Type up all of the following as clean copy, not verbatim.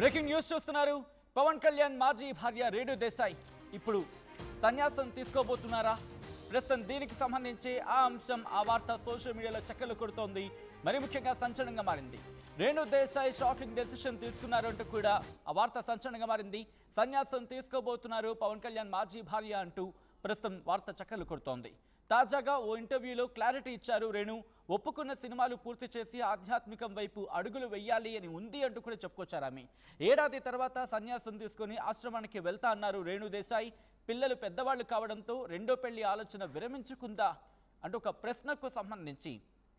Breaking news చూస్తున్నారు. పవన్ కళ్యాణ్ మాజీ భార్య రేణు దేశాయ్ ఇప్పుడు సన్యాసం తీసుకోబోతున్నారా? ప్రస్తుతం దీనికి సంబంధించి ఆ అంశం ఆ వార్త సోషల్ మీడియాలో చక్కర్లు కొడుతోంది. మరి ముఖ్యంగా సంచలనంగా మారింది. రేణు దేశాయ్ షాకింగ్ డెసిషన్ తీసుకున్నారు అంటూ కూడా ఆ వార్త సంచలనంగా మారింది. సన్యాసం తీసుకోబోతున్నారు పవన్ కళ్యాణ్ మాజీ భార్య అంటూ ప్రస్తుతం వార్త చక్కర్లు కొడుతోంది. తాజాగా ఓ ఇంటర్వ్యూలో క్లారిటీ ఇచ్చారు రేణు. ఒప్పుకున్న సినిమాలు పూర్తి చేసి ఆధ్యాత్మికం వైపు అడుగులు వెయ్యాలి అని ఉంది అంటూ కూడా చెప్పుకొచ్చారు ఆమె. ఏడాది తర్వాత సన్యాసం తీసుకుని ఆశ్రమానికి వెళ్తా అన్నారు రేణు దేశాయ్. పిల్లలు పెద్దవాళ్లు కావడంతో రెండో పెళ్లి ఆలోచన విరమించుకుందా అంటూ ఒక ప్రశ్నకు సంబంధించి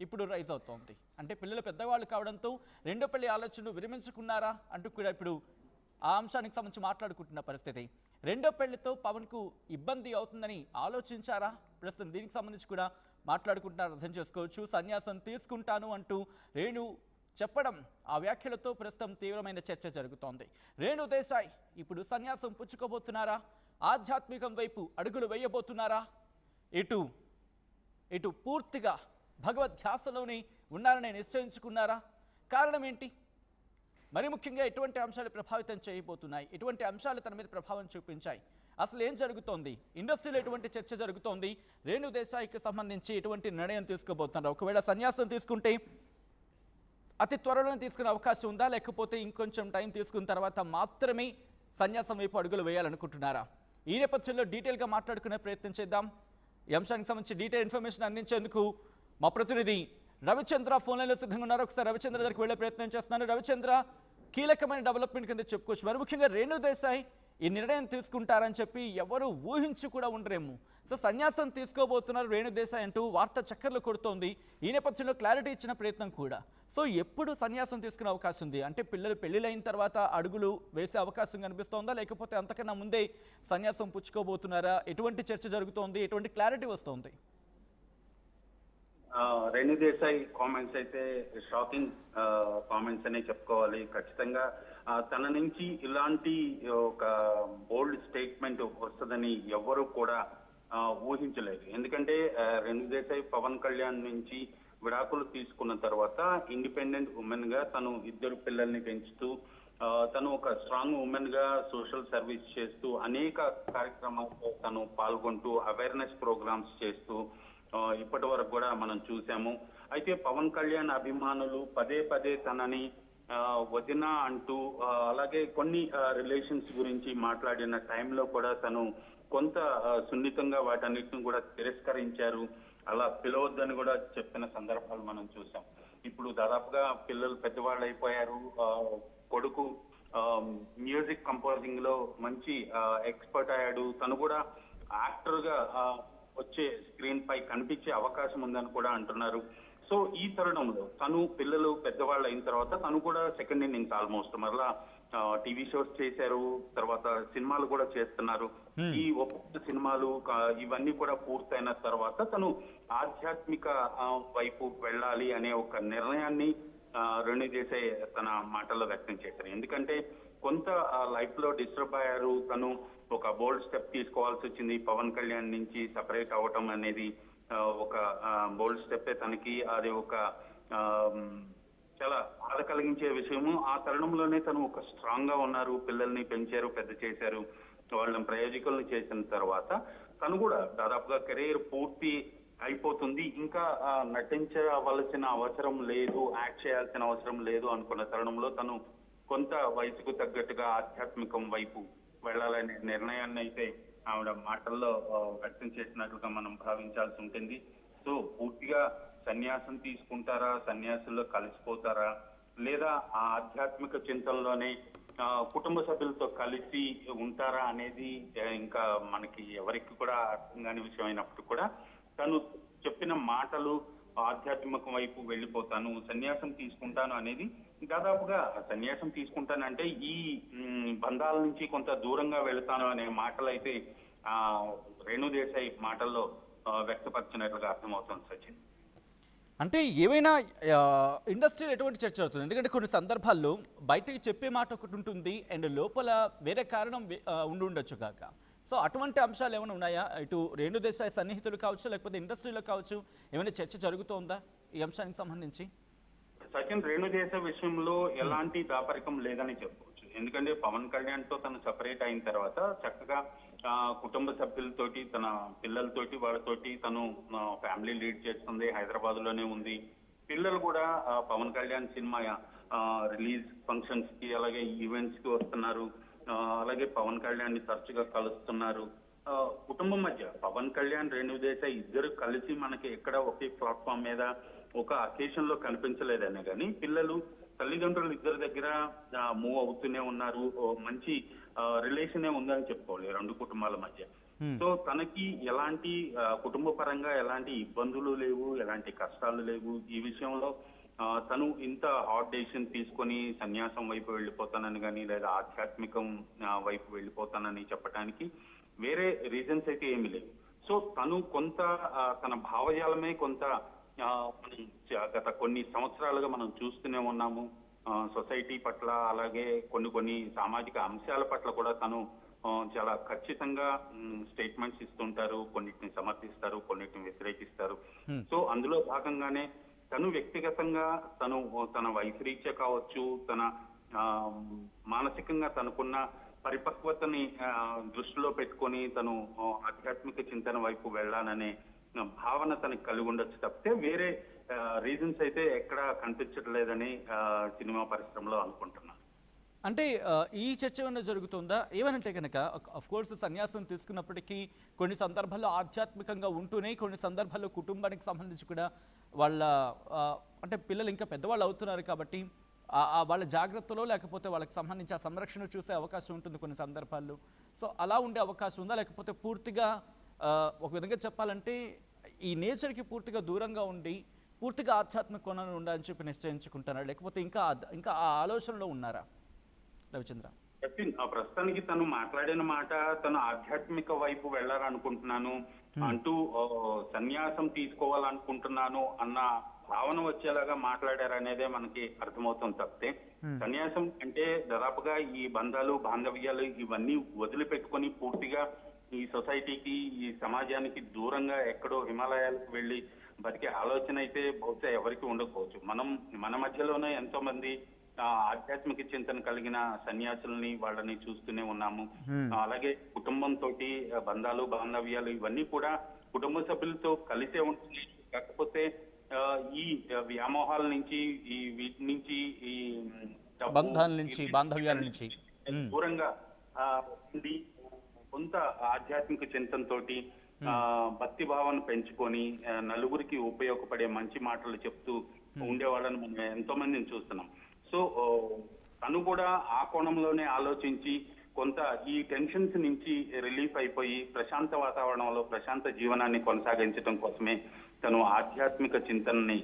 ఇప్పుడు రైజ్ అవుతోంది. అంటే పిల్లలు పెద్దవాళ్ళు కావడంతో రెండో పెళ్లి ఆలోచనను విరమించుకున్నారా అంటూ కూడా ఇప్పుడు ఆ అంశానికి సంబంధించి మాట్లాడుకుంటున్న పరిస్థితి. రెండో పెళ్లితో పవన్కు ఇబ్బంది అవుతుందని ఆలోచించారా? ప్రస్తుతం దీనికి సంబంధించి కూడా మాట్లాడుకుంటున్నారు, అర్థం చేసుకోవచ్చు. సన్యాసం తీసుకుంటాను అంటూ రేణు చెప్పడం, ఆ వ్యాఖ్యలతో ప్రస్తుతం తీవ్రమైన చర్చ జరుగుతోంది. రేణు దేశాయ్ ఇప్పుడు సన్యాసం పుచ్చుకోబోతున్నారా? ఆధ్యాత్మికం వైపు అడుగులు వేయబోతున్నారా? ఇటు పూర్తిగా భగవద్ధ్యాసలోనే ఉన్నారని నిశ్చయించుకున్నారా? కారణం ఏంటి? మరి ముఖ్యంగా ఎటువంటి అంశాలు ప్రభావితం చేయబోతున్నాయి? ఎటువంటి అంశాలు తన మీద ప్రభావం చూపించాయి? అసలు ఏం జరుగుతోంది? ఇండస్ట్రీలో ఎటువంటి చర్చ జరుగుతోంది? రేణు దేశాయ్కి సంబంధించి ఎటువంటి నిర్ణయం తీసుకోబోతున్నారు? ఒకవేళ సన్యాసం తీసుకుంటే అతి త్వరలోనే తీసుకునే అవకాశం ఉందా, లేకపోతే ఇంకొంచెం టైం తీసుకున్న తర్వాత మాత్రమే సన్యాసం వైపు అడుగులు వేయాలనుకుంటున్నారా? ఈ నేపథ్యంలో డీటెయిల్గా మాట్లాడుకునే ప్రయత్నం చేద్దాం. ఈ అంశానికి సంబంధించి డీటెయిల్ ఇన్ఫర్మేషన్ అందించేందుకు మా ప్రతినిధి రవిచంద్ర ఫోన్ లైన్లో సిద్ధంగా ఉన్నారు. ఒకసారి రవిచంద్ర దగ్గరికి వెళ్లే ప్రయత్నం చేస్తున్నాను. రవిచంద్ర, కీలకమైన డెవలప్మెంట్ కింద చెప్పుకోవచ్చు. మరి ముఖ్యంగా రేణు దేశాయ్ ఈ నిర్ణయం తీసుకుంటారని చెప్పి ఎవరు ఊహించి కూడా ఉండరేమో. సో సన్యాసం తీసుకోబోతున్నారు రేణు దేశాయ్ అంటూ వార్త చక్కర్లు కొడుతోంది. ఈ నేపథ్యంలో క్లారిటీ ఇచ్చిన ప్రయత్నం కూడా. సో ఎప్పుడు సన్యాసం తీసుకునే అవకాశం ఉంది? అంటే పిల్లలు పెళ్లిళ్ళైన తర్వాత అడుగులు వేసే అవకాశం కనిపిస్తోందా, లేకపోతే అంతకన్నా ముందే సన్యాసం పుచ్చుకోబోతున్నారా? ఎటువంటి చర్చ జరుగుతోంది? ఎటువంటి క్లారిటీ వస్తోంది? రేణు దేశాయ్ కామెంట్స్ అయితే షాకింగ్ కామెంట్స్ అనే చెప్పుకోవాలి. ఖచ్చితంగా తన నుంచి ఇలాంటి ఒక బోల్డ్ స్టేట్మెంట్ వస్తుందని ఎవ్వరూ కూడా ఊహించలేదు. ఎందుకంటే రేణు దేశాయ్ పవన్ కళ్యాణ్ నుంచి విడాకులు తీసుకున్న తర్వాత ఇండిపెండెంట్ ఉమెన్ గా తను ఇద్దరు పిల్లల్ని పెంచుతూ తను ఒక స్ట్రాంగ్ ఉమెన్ గా సోషల్ సర్వీస్ చేస్తూ అనేక కార్యక్రమాల్లో తను పాల్గొంటూ అవేర్నెస్ ప్రోగ్రామ్స్ చేస్తూ ఇప్పటి వరకు కూడా మనం చూసాము. అయితే పవన్ కళ్యాణ్ అభిమానులు పదే పదే తనని వదిన అంటూ అలాగే కొన్ని రిలేషన్స్ గురించి మాట్లాడిన టైంలో కూడా తను కొంత సున్నితంగా వాటన్నిటిని కూడా తిరస్కరించారు. అలా పిలవద్దని కూడా చెప్పిన సందర్భాలు మనం చూసాం. ఇప్పుడు దాదాపుగా పిల్లలు పెద్దవాళ్ళు అయిపోయారు. కొడుకు మ్యూజిక్ కంపోజింగ్ లో మంచి ఎక్స్పర్ట్ అయ్యాడు. తను కూడా యాక్టర్ గా వచ్చే స్క్రీన్ పై కనిపించే అవకాశం ఉందని కూడా అంటున్నారు. సో ఈ తరుణంలో తను పిల్లలు పెద్దవాళ్ళు అయిన తర్వాత తను కూడా సెకండ్ ఇన్నింగ్స్ ఆల్మోస్ట్ మరలా టీవీ షోస్ చేశారు, తర్వాత సినిమాలు కూడా చేస్తున్నారు. ఈ ఒక్కొక్క సినిమాలు ఇవన్నీ కూడా పూర్తయిన తర్వాత తను ఆధ్యాత్మిక వైపు వెళ్ళాలి అనే ఒక నిర్ణయాన్ని రేణు దేశాయ్ తన మాటల్లో వ్యక్తం చేశారు. ఎందుకంటే కొంత లైఫ్ లో డిస్టర్బ్ అయ్యారు. తను ఒక బోల్డ్ స్టెప్ తీసుకోవాల్సి వచ్చింది. పవన్ కళ్యాణ్ నుంచి సపరేట్ అవ్వటం అనేది ఒక బోల్డ్ స్టెప్. తనకి అది ఒక చాలా బాధ కలిగించే విషయము. ఆ తరుణంలోనే తను ఒక స్ట్రాంగ్ గా ఉన్నారు. పిల్లల్ని పెంచారు, పెద్ద చేశారు, వాళ్ళని ప్రయోజకులను చేసిన తర్వాత తను కూడా దాదాపుగా కెరీర్ పూర్తి అయిపోతుంది, ఇంకా నటించవలసిన అవసరం లేదు, యాక్ట్ చేయాల్సిన అవసరం లేదు అనుకున్న తరుణంలో తను కొంత వయసుకు తగ్గట్టుగా ఆధ్యాత్మికం వైపు వెళ్లాలనే నిర్ణయాన్ని అయితే ఆవిడ మాటల్లో వ్యక్తం చేసినట్లుగా మనం భావించాల్సి ఉంటుంది. సో పూర్తిగా సన్యాసం తీసుకుంటారా, సన్యాసుల్లో కలిసిపోతారా, లేదా ఆ ఆధ్యాత్మిక చింతనలోనే కుటుంబ సభ్యులతో కలిసి ఉంటారా అనేది ఇంకా మనకి ఎవరికి కూడా అర్థం కాని విషయం అయినప్పుడు కూడా తను చెప్పిన మాటలు ఆధ్యాత్మికం వైపు వెళ్ళిపోతాను, సన్యాసం తీసుకుంటాను అనేది దాదాపుగా సన్యాసం తీసుకుంటానంటే ఈ బంధాల నుంచి కొంత దూరంగా వెళతాను అనే మాటలు అయితే రేణు దేశాయ్ మాటల్లో వ్యక్తపరిచినట్లుగా అర్థమవుతుంది. సచిన్, అంటే ఏమైనా ఇండస్ట్రీలో ఎటువంటి చర్చ అవుతుంది? ఎందుకంటే కొన్ని సందర్భాల్లో బయటికి చెప్పే మాట ఒకటి ఉంటుంది అండ్ లోపల వేరే కారణం ఉండొచ్చు కాక. సో అటువంటి అంశాలు ఏమైనా ఉన్నాయా? ఇటు రేణు దేశాయ్ సన్నిహితులు కావచ్చు, లేకపోతే ఇండస్ట్రీలో కావచ్చు, ఏమైనా చర్చ జరుగుతోందా ఈ అంశానికి సంబంధించి? సచిన్, రేణు దేశాయ్ విషయంలో ఎలాంటి దాపరికం లేదని చెప్పవచ్చు. ఎందుకంటే పవన్ కళ్యాణ్ తో తను సెపరేట్ అయిన తర్వాత చక్కగా కుటుంబ సభ్యులతోటి తన పిల్లలతోటి వాళ్ళతోటి తను ఫ్యామిలీ లీడ్ చేస్తుంది, హైదరాబాద్ లోనే ఉంది. పిల్లలు కూడా Pawan Kalyan cinema release functions కి అలాగే ఈవెంట్స్ కి వస్తున్నారు. అలాగే పవన్ కళ్యాణ్ ని తరచుగా కలుస్తున్నారు. కుటుంబం మధ్య పవన్ కళ్యాణ్, రేణు దేశాయ్ ఇద్దరు కలిసి మనకి ఎక్కడ ఒకే ప్లాట్ఫామ్ మీద ఒక అకేషన్ లో కనిపించలేదనే కానీ పిల్లలు తల్లిదండ్రులు ఇద్దరి దగ్గర మూవ్ అవుతూనే ఉన్నారు. మంచి రిలేషనే ఉందని చెప్పుకోవాలి రెండు కుటుంబాల మధ్య. సో తనకి ఎలాంటి కుటుంబ పరంగా ఎలాంటి ఇబ్బందులు లేవు, ఎలాంటి కష్టాలు లేవు. ఈ విషయంలో తను ఇంత హాట్ డెసిషన్ తీసుకొని సన్యాసం వైపు వెళ్ళిపోతానని కానీ లేదా ఆధ్యాత్మికం వైపు వెళ్ళిపోతానని చెప్పడానికి వేరే రీజన్స్ అయితే ఏమీ లేవు. సో తను కొంత తన భావజాలమే కొంత గత కొన్ని సంవత్సరాలుగా మనం చూస్తూనే ఉన్నాము. సొసైటీ పట్ల అలాగే కొన్ని సామాజిక అంశాల పట్ల కూడా తను చాలా ఖచ్చితంగా స్టేట్మెంట్స్ ఇస్తుంటారు. కొన్నిటిని సమర్థిస్తారు, కొన్నిటిని వ్యతిరేకిస్తారు. సో అందులో భాగంగానే తను వ్యక్తిగతంగా తన వయసు కావచ్చు, తన మానసికంగా తనకున్న పరిపక్వతని దృష్టిలో పెట్టుకొని తను ఆధ్యాత్మిక చింతన వైపు వెళ్ళాలనే భావన తనకి కలిగి ఉండొచ్చు తప్పితే వేరే రీజన్స్ అయితే ఎక్కడా కనిపించట్లేదని సినిమా పరిశ్రమలో అనుకుంటున్నాను. అంటే ఈ చర్చ ఏమైనా జరుగుతుందా? ఏమనంటే కనుక అఫ్ కోర్స్ సన్యాసం తీసుకున్నప్పటికీ కొన్ని సందర్భాల్లో ఆధ్యాత్మికంగా ఉంటూనే కొన్ని సందర్భాల్లో కుటుంబానికి సంబంధించి కూడా వాళ్ళ అంటే పిల్లలు ఇంకా పెద్దవాళ్ళు అవుతున్నారు కాబట్టి వాళ్ళ జాగ్రత్తలో లేకపోతే వాళ్ళకి సంబంధించి ఆ సంరక్షణ చూసే అవకాశం ఉంటుంది కొన్ని సందర్భాల్లో. సో అలా ఉండే అవకాశం ఉందా, లేకపోతే పూర్తిగా ఒక విధంగా చెప్పాలంటే ఈ నేచర్కి పూర్తిగా దూరంగా ఉండి పూర్తిగా ఆధ్యాత్మిక కోణంలో ఉండాలని చెప్పి నిశ్చయించుకుంటారా, లేకపోతే ఇంకా ఆ ఆలోచనలో ఉన్నారా రవిచంద్ర? ప్రస్తుతానికి తను మాట్లాడిన మాట తను ఆధ్యాత్మిక వైపు వెళ్ళాలనుకుంటున్నాను అంటూ సన్యాసం తీసుకోవాలనుకుంటున్నాను అన్న భావన వచ్చేలాగా మాట్లాడారనేదే మనకి అర్థమవుతుంది తప్పితే సన్యాసం అంటే దాదాపుగా ఈ బంధాలు బాంధవ్యాలు ఇవన్నీ వదిలిపెట్టుకొని పూర్తిగా ఈ సొసైటీకి ఈ సమాజానికి దూరంగా ఎక్కడో హిమాలయాలకు వెళ్ళి బతికే ఆలోచన అయితే బహుశా ఎవరికి ఉండకపోవచ్చు. మన మధ్యలోనే ఎంతో మంది ఆధ్యాత్మిక చింతన కలిగిన సన్యాసుల్ని వాళ్ళని చూస్తూనే ఉన్నాము. అలాగే కుటుంబంతో బంధాలు బాంధవ్యాలు ఇవన్నీ కూడా కుటుంబ సభ్యులతో కలిసే ఉంటుంది. కాకపోతే ఈ వ్యామోహాల నుంచి ఈ వీటి నుంచి ఈ బంధాల నుంచి బాంధవ్యాల నుంచి దూరంగా ఉండి కొంత ఆధ్యాత్మిక చింతనతో భక్తి భావాన్ని పెంచుకొని నలుగురికి ఉపయోగపడే మంచి మాటలు చెప్తూ ఉండేవాళ్ళని మనం ఎంతో మందిని చూస్తున్నాం. సో తను కూడా ఆ కోణంలోనే ఆలోచించి కొంత ఈ టెన్షన్స్ నుంచి రిలీఫ్ అయిపోయి ప్రశాంత వాతావరణంలో ప్రశాంత జీవనాన్ని కొనసాగించడం కోసమే తను ఆధ్యాత్మిక చింతనని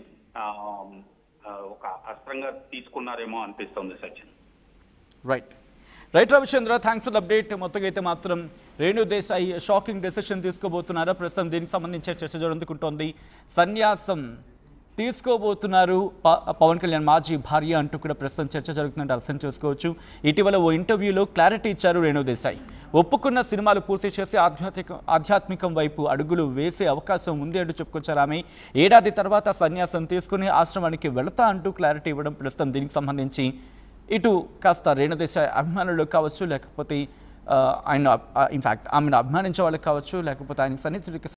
ఒక అస్త్రంగా తీసుకున్నారేమో అనిపిస్తుంది Sachin. Right Ravichandra, thanks for the update. మొత్తంగా అయితే మాత్రం రేణు దేశాయ్ షాకింగ్ డెసిషన్ తీసుకోబోతున్నారా? ప్రస్తుతం దీనికి సంబంధించి చర్చ జరుగుతుంటోంది. సన్యాసం తీసుకోబోతున్నారు పవన్ కళ్యాణ్ మాజీ భార్య అంటూ కూడా ప్రస్తుతం చర్చ జరుగుతుందంటే అర్థం చేసుకోవచ్చు. ఇటీవల ఓ ఇంటర్వ్యూలో క్లారిటీ ఇచ్చారు రేణు దేశాయ్. ఒప్పుకున్న సినిమాలు పూర్తి చేసి ఆధ్యాత్మికం వైపు అడుగులు వేసే అవకాశం ఉంది అంటూ చెప్పుకొచ్చారు ఆమె. ఏడాది తర్వాత సన్యాసం తీసుకుని ఆశ్రమానికి వెళతా అంటూ క్లారిటీ ఇవ్వడం ప్రస్తుతం దీనికి సంబంధించి ఇటు కాస్త రేణు దేశాయ్ అభిమానులు కావచ్చు, లేకపోతే ఆయన ఇన్ఫ్యాక్ట్ ఆమెను అభిమానించే వాళ్ళకి కావచ్చు, లేకపోతే ఆయన సన్నిహితుడికి